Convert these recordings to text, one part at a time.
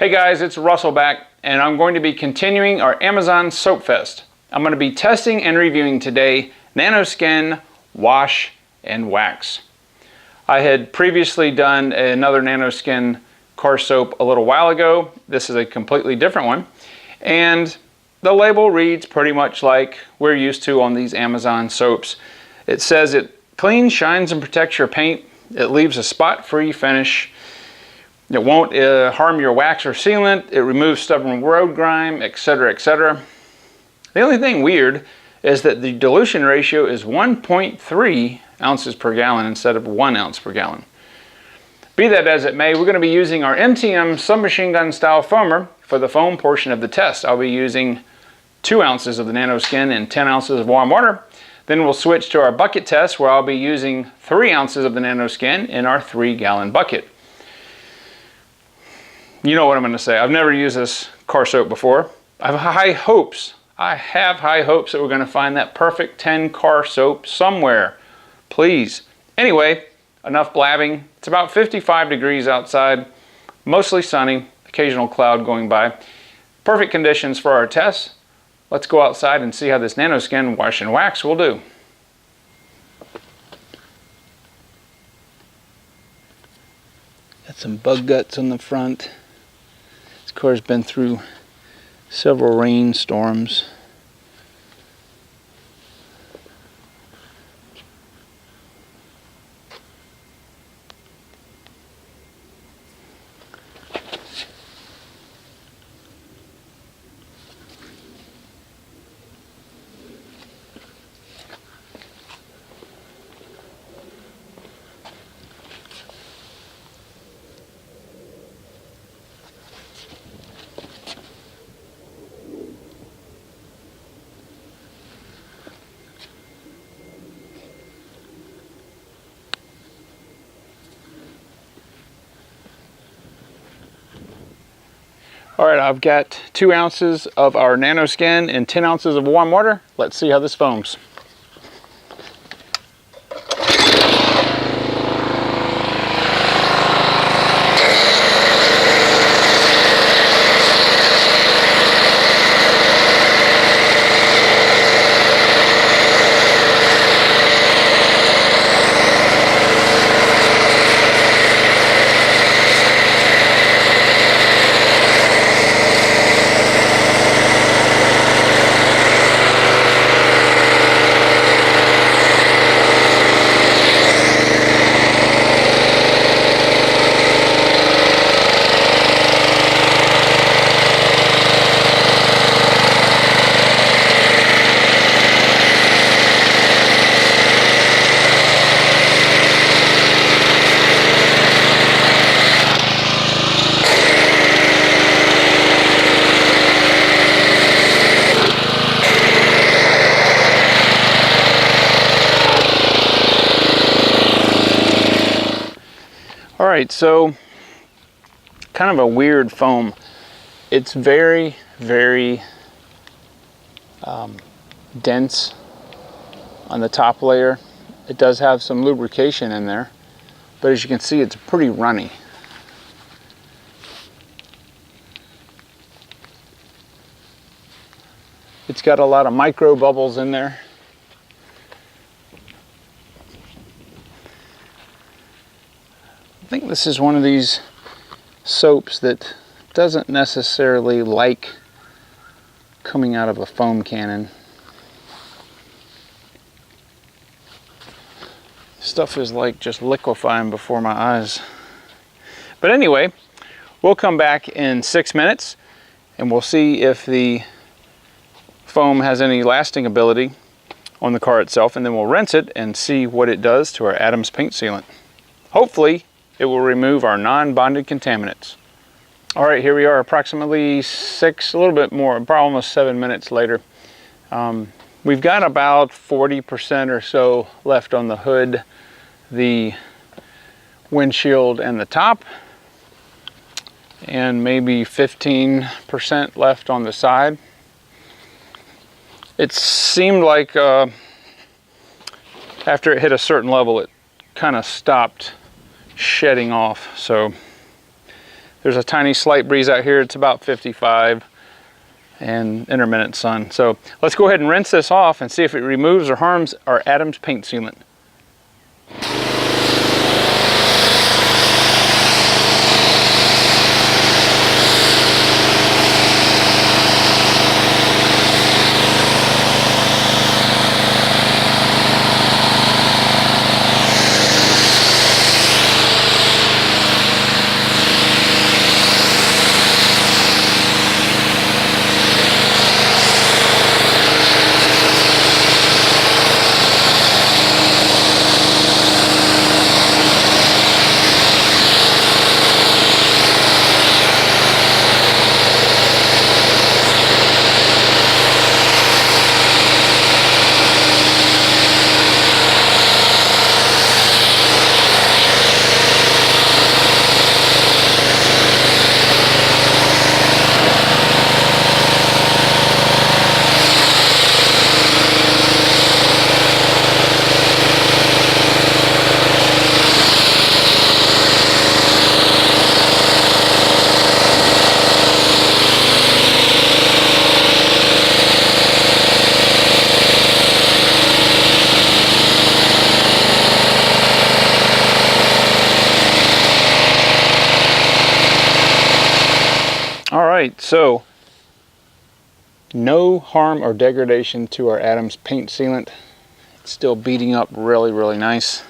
Hey guys, it's Russell back, and I'm going to be continuing our Amazon Soap Fest. I'm going to be testing and reviewing today Nanoskin Wash and Wax. I had previously done another Nanoskin car soap a little while ago. This is a completely different one, and the label reads pretty much like we're used to on these Amazon soaps. It says it cleans, shines, and protects your paint. It leaves a spot-free finish. It won't harm your wax or sealant. It removes stubborn road grime, etc., etc. The only thing weird is that the dilution ratio is 1.3 ounces per gallon instead of 1 ounce per gallon. Be that as it may, we're going to be using our MTM submachine gun style foamer for the foam portion of the test. I'll be using 2 ounces of the Nanoskin and 10 ounces of warm water. Then we'll switch to our bucket test where I'll be using 3 ounces of the Nanoskin in our 3-gallon bucket. You know what I'm going to say. I've never used this car soap before. I have high hopes that we're going to find that perfect 10 car soap somewhere. Please. Anyway, enough blabbing. It's about 55 degrees outside, mostly sunny, occasional cloud going by. Perfect conditions for our test. Let's go outside and see how this Nanoskin Wash and Wax will do. Got some bug guts on the front. This car's been through several rainstorms. All right, I've got 2 ounces of our Nanoskin and 10 ounces of warm water. Let's see how this foams. All right, so kind of a weird foam. It's very, very dense on the top layer. It does have some lubrication in there, but as you can see, it's pretty runny. It's got a lot of micro bubbles in there. I think this is one of these soaps that doesn't necessarily like coming out of a foam cannon. Stuff is like just liquefying before my eyes. But anyway, we'll come back in 6 minutes and we'll see if the foam has any lasting ability on the car itself, and then we'll rinse it and see what it does to our Adams paint sealant. Hopefully it will remove our non-bonded contaminants. All right, here we are approximately a little bit more, probably almost 7 minutes later. We've got about 40% or so left on the hood, the windshield, and the top, and maybe 15% left on the side. It seemed like after it hit a certain level, it kind of stopped shedding off. So There's a tiny slight breeze out here. It's about 55 and intermittent sun. So let's go ahead and rinse this off and see if it removes or harms our Adams paint sealant. All right, so no harm or degradation to our Adams paint sealant. It's still beating up really, really nice.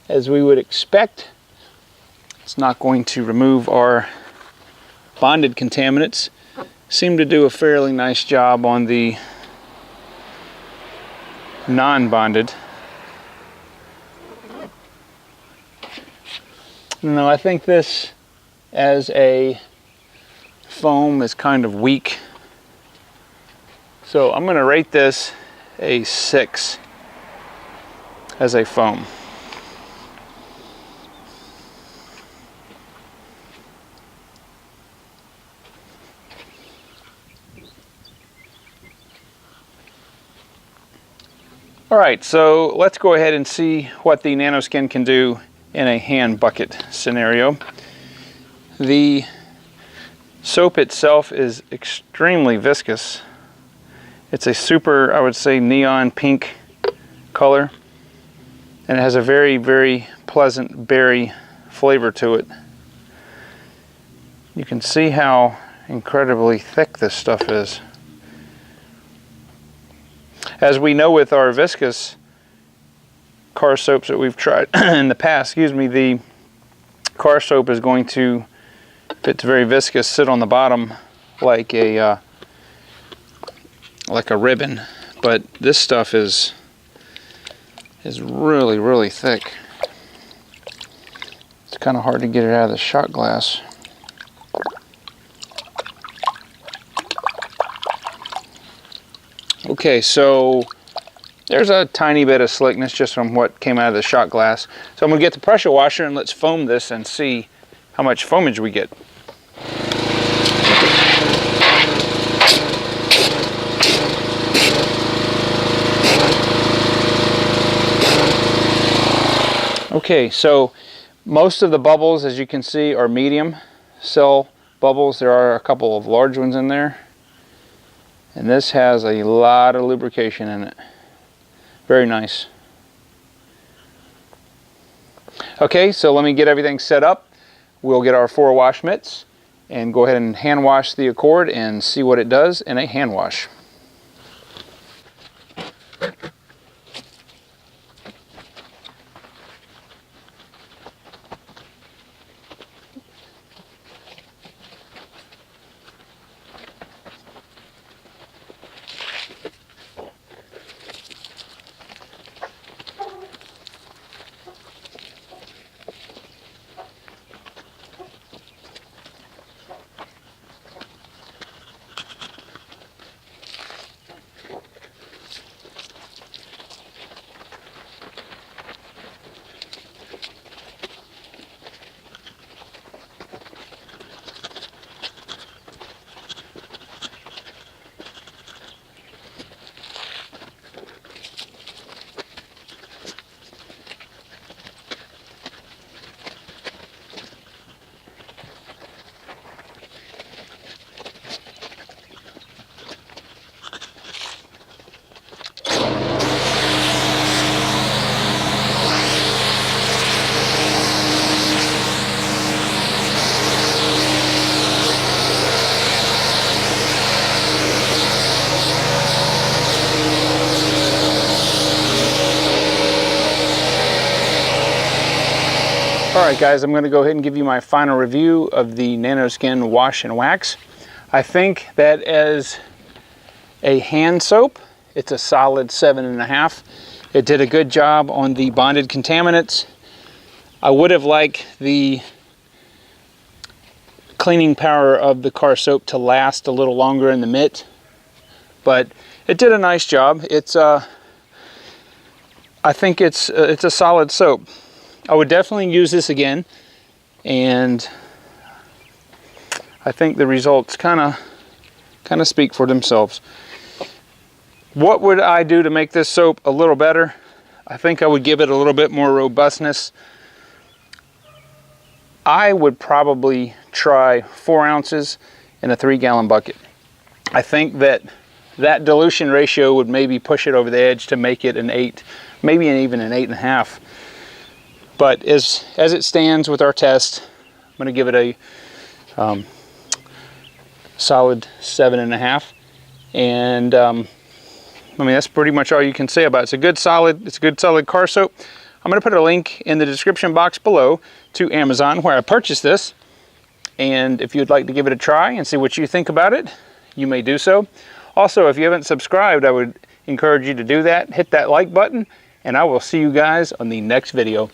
As we would expect, it's not going to remove our bonded contaminants. Seem to do a fairly nice job on the non-bonded. No, I think this as a foam is kind of weak. So I'm going to rate this a 6 as a foam. All right, so let's go ahead and see what the Nanoskin can do in a hand bucket scenario. The soap itself is extremely viscous. It's a super, I would say, neon pink color, and it has a very, very pleasant berry flavor to it. You can see how incredibly thick this stuff is. As we know with our viscous car soaps that we've tried in the past, the car soap is going to, if it's very viscous, sit on the bottom like a ribbon. But this stuff is really, really thick. It's kind of hard to get it out of the shot glass. Okay, so there's a tiny bit of slickness just from what came out of the shot glass. So I'm going to get the pressure washer and let's foam this and see how much foamage we get. Okay, so most of the bubbles, as you can see, are medium cell bubbles. There are a couple of large ones in there. And this has a lot of lubrication in it. Very nice. Okay, so let me get everything set up. We'll get our 4 wash mitts and go ahead and hand wash the Accord and see what it does in a hand wash. Alright guys, I'm going to go ahead and give you my final review of the Nanoskin Wash and Wax. I think that as a hand soap, it's a solid 7.5. It did a good job on the bonded contaminants. I would have liked the cleaning power of the car soap to last a little longer in the mitt, but it did a nice job. I think it's a solid soap. I would definitely use this again, and I think the results kind of speak for themselves. What would I do to make this soap a little better? I think I would give it a little bit more robustness. I would probably try 4 ounces in a 3-gallon bucket. I think that dilution ratio would maybe push it over the edge to make it an 8, maybe even an 8.5. But as it stands with our test, I'm going to give it a solid 7.5. And I mean, that's pretty much all you can say about it. It's a good solid car soap. I'm going to put a link in the description box below to Amazon where I purchased this. And if you'd like to give it a try and see what you think about it, you may do so. Also, if you haven't subscribed, I would encourage you to do that. Hit that like button, and I will see you guys on the next video.